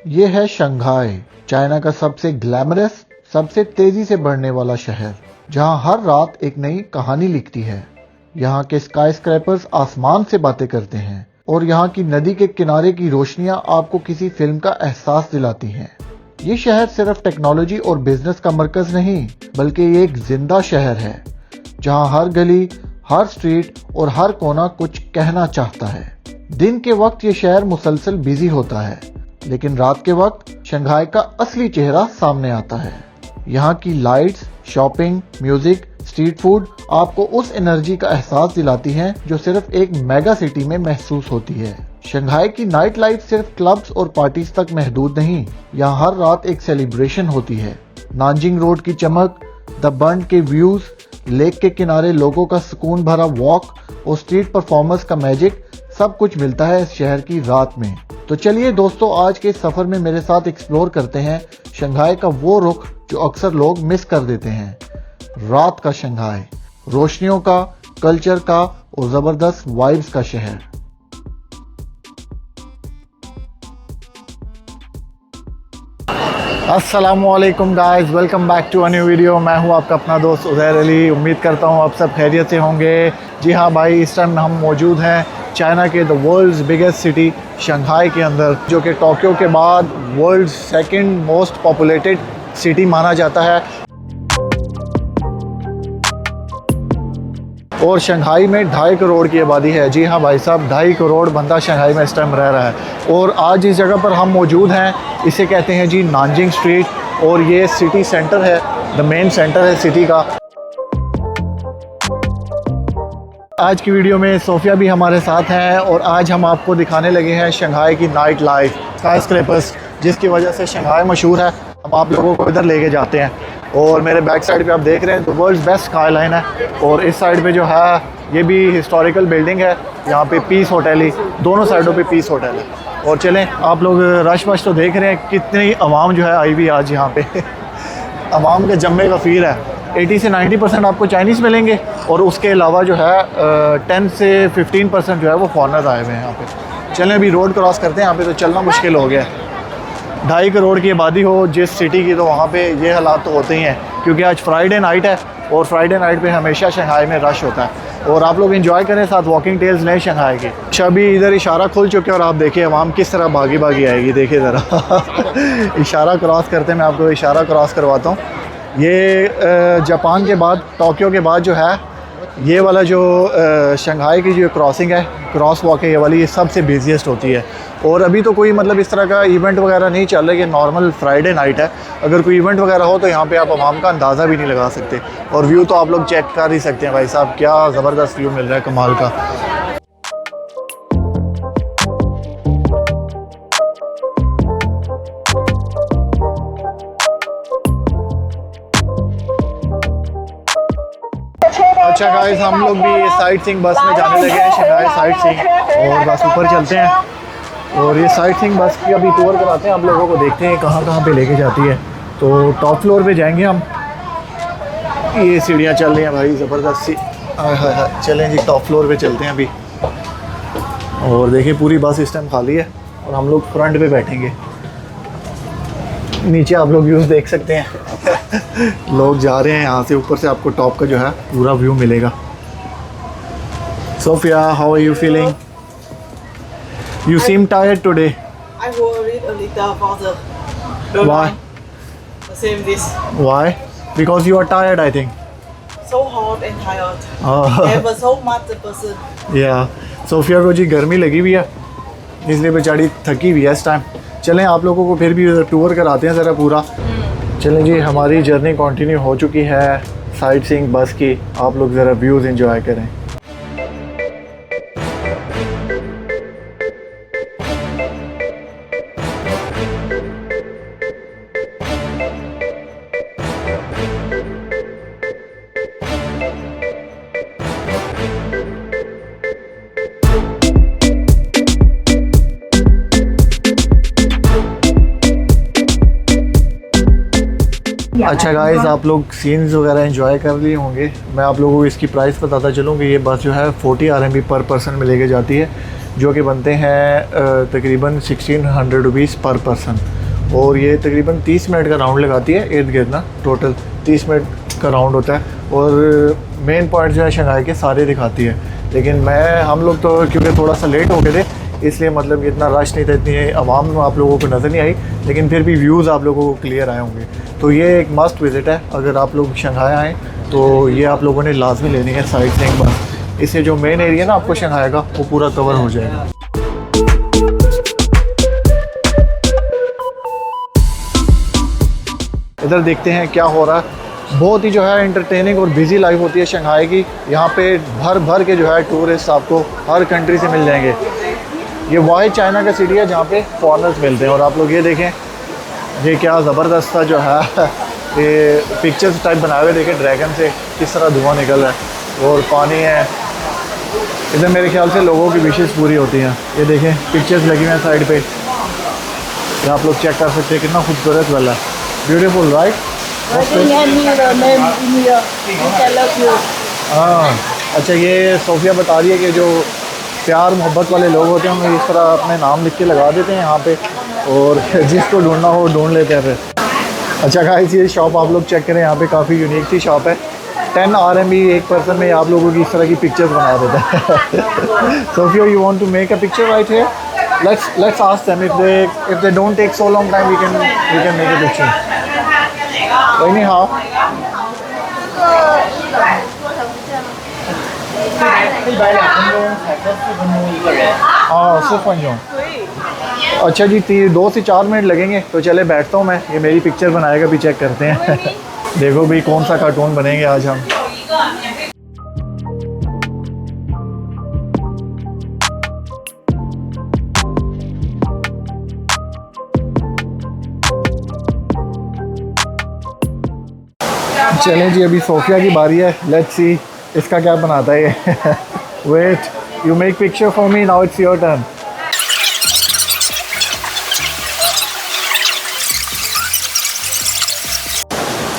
ये है Shanghai, China का सबसे ग्लैमरस, सबसे तेजी से बढ़ने वाला शहर, जहां हर रात एक नई कहानी लिखती है। यहाँ के स्काईस्क्रैपर्स आसमान से बातें करते हैं और यहाँ की नदी के किनारे की रोशनियां आपको किसी फिल्म का एहसास दिलाती हैं। ये शहर सिर्फ टेक्नोलॉजी और बिजनेस का मरकज नहीं, बल्कि ये एक जिंदा शहर है, जहाँ हर गली, हर स्ट्रीट और हर कोना कुछ कहना चाहता है। दिन के वक्त ये शहर मुसलसल बिजी होता है, लेकिन रात के वक्त शंघाई का असली चेहरा सामने आता है। यहाँ की lights, shopping, music, street food आपको उस एनर्जी का एहसास दिलाती हैं जो सिर्फ एक मेगा सिटी में महसूस होती है। शंघाई की नाइट लाइफ सिर्फ क्लब्स और पार्टीज तक महदूद नहीं, यहाँ हर रात एक सेलिब्रेशन होती है। नानजिंग रोड की चमक, द बंड के व्यूज, लेक के किनारे लोगों का सुकून भरा वॉक और स्ट्रीट परफॉर्मर्स का मैजिक, सब कुछ मिलता है इस शहर की रात में। तो चलिए दोस्तों, आज के सफर में मेरे साथ एक्सप्लोर करते हैं शंघाई का वो रुख जो अक्सर लोग मिस कर देते हैं। रात का शंघाई, रोशनियों का, कल्चर का और जबरदस्त वाइब्स का शहर। अस्सलामुअलैकुम guys, welcome back to a new video. मैं हूं आपका अपना दोस्त उज़ैर अली। उम्मीद करता हूं आप सब खैरियत से होंगे। जी हाँ भाई, इस टाइम हम मौजूद हैं चाइना के the world's biggest city Shanghai के अंदर, जो कि टोक्यो के बाद world second most populated city माना जाता है। और शंघाई में 2.5 करोड़ की आबादी है। जी हाँ भाई साहब, 2.5 करोड़ बंदा शंघाई में इस टाइम रह रहा है। और आज इस जगह पर हम मौजूद हैं, इसे कहते हैं जी नानजिंग स्ट्रीट, और ये सिटी सेंटर है, द मेन सेंटर है सिटी का। आज की वीडियो में सोफिया भी हमारे साथ हैं और आज हम आपको दिखाने लगे हैं शंघाई की नाइट लाइफ, स्काईस्क्रैपर्स, जिसकी वजह से शंघाई मशहूर है। हम आप लोगों को इधर लेके जाते हैं। और मेरे बैक साइड पे आप देख रहे हैं तो वर्ल्ड्स बेस्ट स्काई लाइन है, और इस साइड पे जो है ये भी हिस्टोरिकल बिल्डिंग है। यहाँ पे पीस होटल ही, दोनों साइडों पे पीस होटल है। और चलें, आप लोग रश वश तो देख रहे हैं, कितनी आवाम जो है आई हुई आज यहाँ पे आवाम के जम्मे का फील है। 80 से 90% आपको चाइनीज़ मिलेंगे, और उसके अलावा जो है 10 से 15% जो है वो फॉरनर्स आए हुए हैं यहाँ पे। चलें अभी रोड क्रॉस करते हैं, यहाँ पे तो चलना मुश्किल हो गया है। 2.5 करोड़ की आबादी हो जिस सिटी की, तो वहाँ पे ये हालात तो होते ही हैं, क्योंकि आज फ्राइडे नाइट है और फ्राइडे नाइट पे हमेशा शंघाई में रश होता है। और आप लोग एंजॉय करें, साथ वॉकिंग टेल्स लें शंघाई की। अभी इधर इशारा खुल चुके हैं और आप देखिए आवाम किस तरह भागी भागी आएगी, देखिए ज़रा इशारा क्रॉस करते हैं, मैं आपको इशारा क्रॉस करवाता हूँ। ये जापान के बाद, टोक्यो के बाद जो है ये वाला जो शंघाई की जो क्रॉसिंग है, क्रॉस वॉक है ये वाली, ये सबसे बिजीएस्ट होती है। और अभी तो कोई मतलब इस तरह का इवेंट वगैरह नहीं चल रहा है, ये नॉर्मल फ्राइडे नाइट है। अगर कोई इवेंट वगैरह हो तो यहाँ पे आप आवाम का अंदाज़ा भी नहीं लगा सकते। और व्यू तो आप लोग चेक कर ही सकते हैं भाई साहब, क्या ज़बरदस्त व्यू मिल रहा है कमाल का। अच्छा गाइस, हम लोग भी साइट सीइंग बस में जाने लगे हैं, शंघाई साइट सीइंग, और बस ऊपर चलते हैं और ये साइट सीइंग बस की अभी टूर कराते हैं आप लोगों को, देखते हैं कहाँ कहाँ पे लेके जाती है। तो टॉप फ्लोर पे जाएंगे हम, ये सीढ़ियाँ चल रही हैं भाई ज़बरदस्त सी। हाँ, चलें जी टॉप फ्लोर पे चलते हैं अभी। और देखिए पूरी बस इस टाइम खाली है और हम लोग फ्रंट पे बैठेंगे। नीचे आप लोग व्यूज़ देख सकते हैं लोग जा रहे हैं यहाँ से, ऊपर से आपको टॉप का जो है पूरा व्यू मिलेगा। Sophia, how are you feeling? You seem tired today. I worried a little about the Why? The same this. Why? Because you are tired, I think. So hot and tired. Oh. Ever so much the person. Yeah. Sophia को जी गर्मी लगी हुई है, इसलिए बेचारी थकी हुई है इस टाइम। चलें आप लोगों को फिर भी टूर कराते हैं ज़रा पूरा। चलें जी, हमारी जर्नी कंटिन्यू हो चुकी है साइट सीइंग बस की। आप लोग ज़रा व्यूज़ एंजॉय करें। अच्छा गाइस, आप लोग सीन्स वगैरह एंजॉय कर लिए होंगे। मैं आप लोगों को इसकी प्राइस बताता चलूँ कि ये बस जो है 40 RMB पर पर्सन में लेके जाती है, जो कि बनते हैं तकरीबन 1600 रुपीज़ पर पर्सन। और ये तकरीबन 30 मिनट का राउंड लगाती है, इर्द गिर्द ना टोटल 30 मिनट का राउंड होता है। और मेन पॉइंट जो है शंघाई के सारे दिखाती है। लेकिन हम लोग तो क्योंकि थोड़ा सा लेट हो गए थे, इसलिए मतलब इतना रश नहीं था, इतनी आवाम आप लोगों को नज़र नहीं आई, लेकिन फिर भी व्यूज़ आप लोगों को क्लियर आए होंगे। तो ये एक मस्ट विज़िट है, अगर आप लोग शंघाई आएँ तो ये आप लोगों ने लाजमी लेनी है साइट सीइंग बस। इससे जो मेन एरिया ना आपको शंघाई का वो पूरा कवर हो जाएगा। इधर देखते हैं क्या हो रहा है। बहुत ही जो है एंटरटेनिंग और बिजी लाइफ होती है शंघाई की। यहाँ पे भर भर के जो है टूरिस्ट आपको हर कंट्री से मिल जाएंगे। ये वाहिद चाइना का सिटी है जहाँ पे फॉरेनर्स मिलते हैं। और आप लोग ये देखें, ये क्या ज़बरदस्त सा जो है ये पिक्चर्स टाइप बनाए हुए देखें, ड्रैगन से किस तरह धुआं निकल रहा है और पानी है। इधर मेरे ख्याल से लोगों की विशेष पूरी होती हैं। ये देखें पिक्चर्स लगी हुई हैं साइड पे, ये आप लोग चेक कर सकते हैं, कितना खूबसूरत वाला है, ब्यूटीफुल राइट। हाँ अच्छा, ये सोफिया बता रही है कि जो प्यार मोहब्बत वाले लोग होते हैं हम इस तरह अपने नाम लिख के लगा देते हैं यहाँ पे, और जिसको ढूंढना हो ढूंढ लेते हैं फिर। अच्छा गाइस, ये शॉप आप लोग चेक करें, यहाँ पे काफ़ी यूनिक सी शॉप है। 10 RMB एक पर्सन में आप लोगों की इस तरह की पिक्चर्स बना देता है। Sophia, you want to make a picture right here? Let's ask them if they don't take so long time, we can make a picture. Anyhow. हाँ सिर्फ 5 अच्छा जी, 2 से 4 मिनट लगेंगे, तो चले बैठता हूँ मैं। ये मेरी पिक्चर बनाएगा भी, चेक करते हैं। देखो भाई कौन सा कार्टून बनेंगे आज हम। चलें जी, अभी सोफिया की बारी है। लेट्स सी इसका क्या बनाता है ये। Wait, you make picture for me, now it's your turn.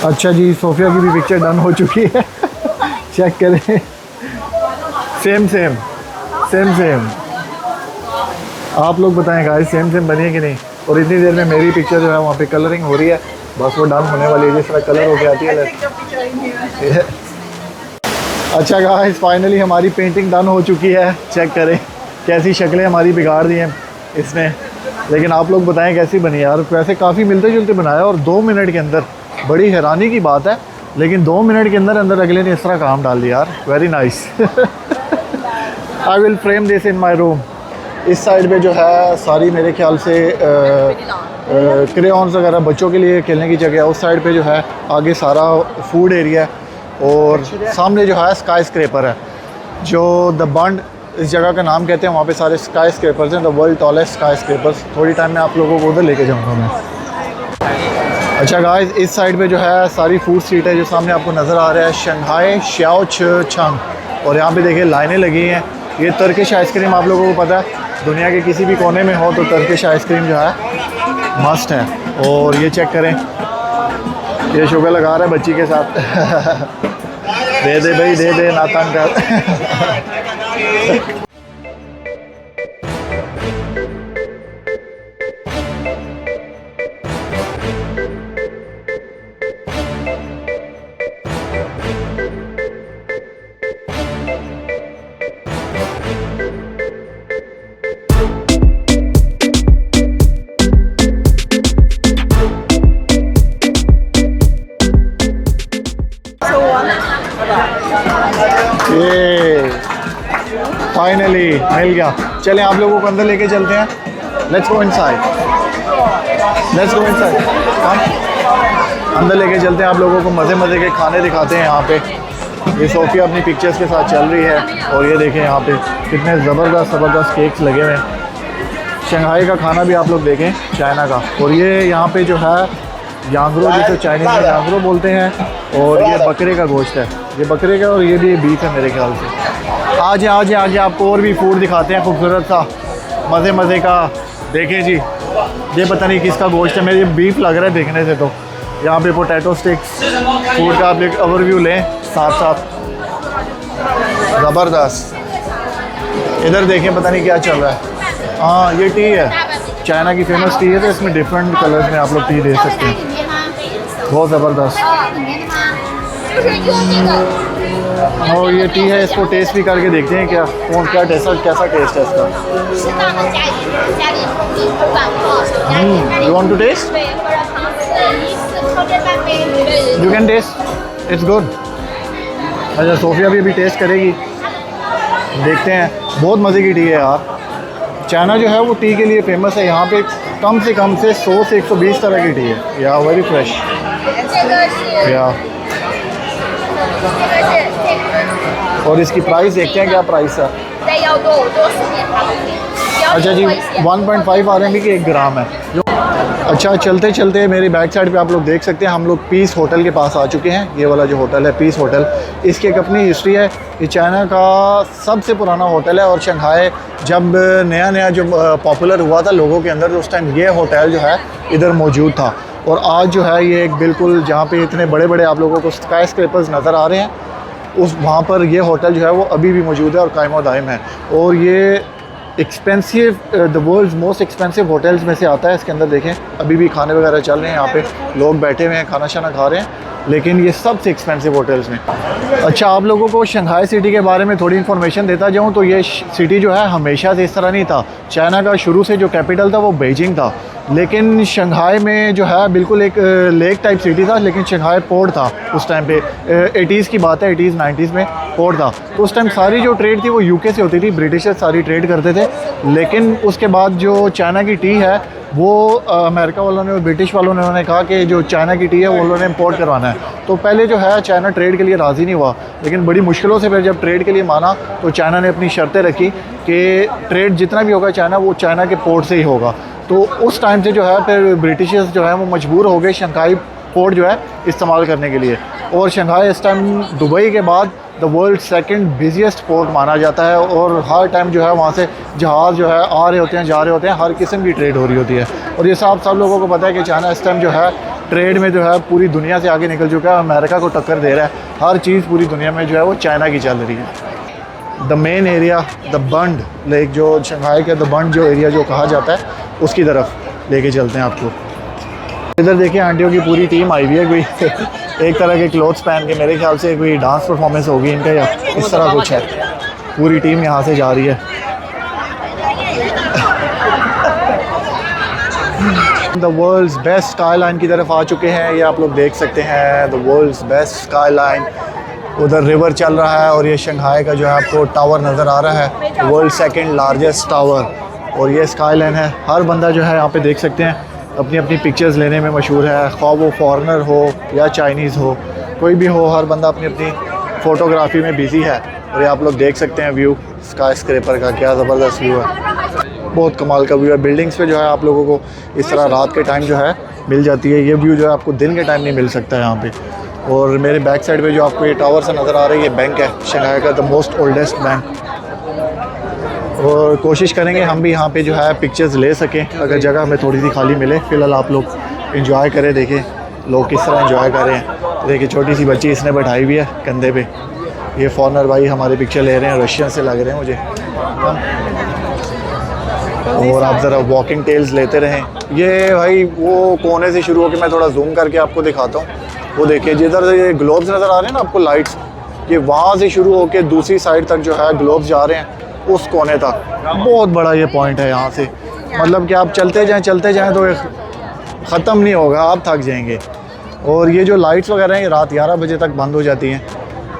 अच्छा जी, सोफिया की भी पिक्चर डन हो चुकी है। चेक करें, सेम। आप लोग बताएं गाइस, सेम बनी है कि नहीं। और इतनी देर में मेरी पिक्चर जो है वहाँ पे कलरिंग हो रही है, बस वो डन होने वाली है, जिस तरह कलर हो के आती है। अच्छा गाइस, फाइनली हमारी पेंटिंग डन हो चुकी है। चेक करें कैसी शक्लें हमारी बिगाड़ दी हैं इसने। लेकिन आप लोग बताएं कैसी बनी यार। वैसे काफ़ी मिलते जुलते बनाया, और 2 मिनट के अंदर, बड़ी हैरानी की बात है, लेकिन 2 मिनट के अंदर अंदर अगले ने इस तरह काम डाल दिया यार। Very nice. I will frame this in my room. इस साइड पे जो है सारी मेरे ख्याल से क्रेयॉन्स वगैरह बच्चों के लिए खेलने की जगह है। उस साइड पे जो है आगे सारा फूड एरिया है, और सामने जो है स्काई स्क्रैपर है, जो द बंड इस जगह का नाम कहते हैं। वहाँ पे सारे स्काई स्क्रैपर्स हैं, the world tallest sky scrapers. थोड़ी टाइम में आप लोगों को उधर लेके जाऊँगा मैं। अच्छा गाइस, इस साइड पे जो है सारी फूड स्ट्रीट है, जो सामने आपको नज़र आ रहा है, शंघाई शाओचंग। और यहाँ पे देखिए लाइनें लगी हैं। ये टर्किश आइसक्रीम आप लोगों को पता है, दुनिया के किसी भी कोने में हो तो टर्किश आइसक्रीम जो है मस्ट है। और ये चेक करें, ये शुगर लगा रहा है बच्ची के साथ। दे दे भाई, दे दे, ना तंग कर। ये फाइनली मिल गया। चलें आप लोगों को अंदर लेके चलते हैं। लेट्स गो इनसाइड, अंदर लेके चलते हैं। आप लोगों को मज़े मज़े के खाने दिखाते हैं। यहाँ पे ये सोफिया अपनी पिक्चर्स के साथ चल रही है, और ये देखें यहाँ पे कितने ज़बरदस्त केक्स लगे हुए हैं। शंघाई का खाना भी आप लोग देखें, चाइना का। और ये यहाँ पे जो है यांगरो, जिसे चाइनीज़ में यांगरो बोलते हैं, और ये बकरे का गोश्त है, ये बकरे का, और ये भी बीफ है मेरे ख्याल से। आगे आपको और भी फूड दिखाते हैं खूबसूरत सा, मज़े का। देखें जी, ये पता नहीं किसका गोश्त है, मेरे बीफ लग रहा है देखने से। तो यहाँ पे पोटैटो स्टिक्स, फूड का आप एक ओवरव्यू लें साथ। ज़बरदस्त। इधर देखें, पता नहीं क्या चल रहा है। हाँ, ये टी है, चाइना की फेमस टी है, तो इसमें डिफरेंट कलर्स में आप लोग टी दे सकते हैं। बहुत ज़बरदस्त। और ये टी है, इसको टेस्ट भी करके देखते हैं क्या क्या टेस्ट कैसा टेस्ट है इसका। You want to taste? You can taste, it's good. अच्छा, सोफिया भी अभी टेस्ट करेगी, देखते हैं। बहुत मज़े की टी है यार। चाइना जो है वो टी के लिए फेमस है। यहाँ पे कम से 100 से 120 तरह की टी है। या वेरी फ्रेश। या और इसकी प्राइस देखते हैं क्या प्राइस है। अच्छा जी, 1.5 RMB की 1 ग्राम है। अच्छा, चलते चलते मेरी बैक साइड पे आप लोग देख सकते हैं, हम लोग पीस होटल के पास आ चुके हैं। ये वाला जो होटल है पीस होटल, इसकी एक अपनी हिस्ट्री है। ये चाइना का सबसे पुराना होटल है और शंघाई जब नया नया जो पॉपुलर हुआ था लोगों के अंदर, तो उस टाइम ये होटल जो है इधर मौजूद था। और आज जो है ये एक बिल्कुल जहाँ पे इतने बड़े बड़े आप लोगों को स्काई स्क्रैपर्स नज़र आ रहे हैं, उस वहाँ पर ये होटल जो है वो अभी भी मौजूद है और कायम दायम है। और ये expensive, the world's most expensive hotels में से आता है। इसके अंदर देखें अभी भी खाने वगैरह चल रहे हैं, यहाँ पे लोग बैठे हुए हैं, खाना शाना खा रहे हैं, लेकिन ये सबसे एक्सपेंसिव होटल्स में। अच्छा, आप लोगों को शंघाई सिटी के बारे में थोड़ी इन्फॉर्मेशन देता जाऊँ तो ये सिटी जो है हमेशा से इस तरह नहीं था। चाइना का शुरू से जो कैपिटल था वो बीजिंग था, लेकिन शंघाई में जो है बिल्कुल एक लेक टाइप सिटी था, लेकिन शंघाई पोर्ट था उस टाइम पे। 80s की बात है, 80s 90s में पोर्ट था। तो उस टाइम सारी जो ट्रेड थी वो यूके से होती थी, ब्रिटिशर्स सारी ट्रेड करते थे। लेकिन उसके बाद जो चाइना की टी है वो अमेरिका वालों ने और ब्रिटिश वालों ने उन्होंने कहा कि जो चाइना की टी है वो उन्होंने इम्पोर्ट करवाना है। तो पहले जो है चाइना ट्रेड के लिए राज़ी नहीं हुआ, लेकिन बड़ी मुश्किलों से फिर जब ट्रेड के लिए माना तो चाइना ने अपनी शर्तें रखी कि ट्रेड जितना भी होगा चाइना, वो चाइना के पोर्ट से ही होगा। तो उस टाइम से जो है फिर ब्रिटिशर्स जो है वो मजबूर हो गए शंघाई पोर्ट जो है इस्तेमाल करने के लिए। और शंघाई इस टाइम दुबई के बाद the world second busiest port माना जाता है। और हर टाइम जो है वहाँ से जहाज़ जो है आ रहे होते हैं, जा रहे होते हैं, हर किस्म की ट्रेड हो रही होती है। और ये सब लोगों को पता है कि चाइना इस टाइम जो है ट्रेड में जो है पूरी दुनिया से आगे निकल चुका है, अमेरिका को टक्कर दे रहा है। हर चीज़ पूरी दुनिया में जो है वो चाइना की चल रही है। The main area, the Bund lake, जो शंघाई का द बंड जो एरिया जो कहा जाता है, उसकी तरफ लेके चलते हैं आपको। इधर देखिए आंटियों की पूरी टीम आई हुई है, कोई एक तरह के क्लोथ्स पहन के, मेरे ख्याल से कोई डांस परफॉर्मेंस होगी इनका या इस तरह कुछ है। पूरी टीम यहाँ से जा रही है। The world's best skyline की तरफ आ चुके हैं। ये आप लोग देख सकते हैं the world's best skyline. उधर रिवर चल रहा है और ये शंघाई का जो है आपको टावर नज़र आ रहा है, वर्ल्ड सेकंड लार्जेस्ट टावर। और ये स्काई लाइन है। हर बंदा जो है यहाँ पे देख सकते हैं अपनी अपनी पिक्चर्स लेने में मशहूर है, ख्वाह वो फॉरेनर हो या चाइनीज़ हो, कोई भी हो, हर बंदा अपनी अपनी फ़ोटोग्राफी में बिज़ी है। और ये आप लोग देख सकते हैं व्यू स्काई स्क्रैपर का, क्या ज़बरदस्त व्यू है, बहुत कमाल का व्यू है। बिल्डिंग्स पे जो है आप लोगों को इस तरह रात के टाइम जो है मिल जाती है। ये व्यू जो है आपको दिन के टाइम नहीं मिल सकता है यहाँ पे। और मेरे बैक साइड पे जो आपको ये टावर से नज़र आ रही है, बैंक है शंघाई का, द मोस्ट ओल्डेस्ट बैंक। और कोशिश करेंगे हम भी यहाँ पे जो है पिक्चर्स ले सकें, अगर जगह हमें थोड़ी सी खाली मिले। फ़िलहाल आप लोग इंजॉय करें, देखें लोग किस तरह इंजॉय कर रहे हैं। देखिए छोटी सी बच्ची इसने बैठाई हुई है कंधे पे। ये फॉरेनर भाई हमारे पिक्चर ले रहे हैं, रशियन से लग रहे हैं मुझे। और आप ज़रा वॉकिंग टेल्स लेते रहें। ये भाई वो कोने से शुरू होकर मैं थोड़ा जूम करके आपको दिखाता हूँ। वो देखिए जिधर ये ग्लोब्स नज़र आ रहे हैं ना आपको लाइट्स, ये वहाँ से शुरू होकर दूसरी साइड तक जो है ग्लोब्स जा रहे हैं उस कोने तक। बहुत बड़ा ये पॉइंट है यहाँ से, मतलब कि आप चलते जाएं तो ख़त्म नहीं होगा, आप थक जाएंगे। और ये जो लाइट्स वगैरह हैं रात 11 बजे तक बंद हो जाती हैं,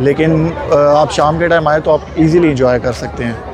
लेकिन आप शाम के टाइम आए तो आप इजीली एंजॉय कर सकते हैं।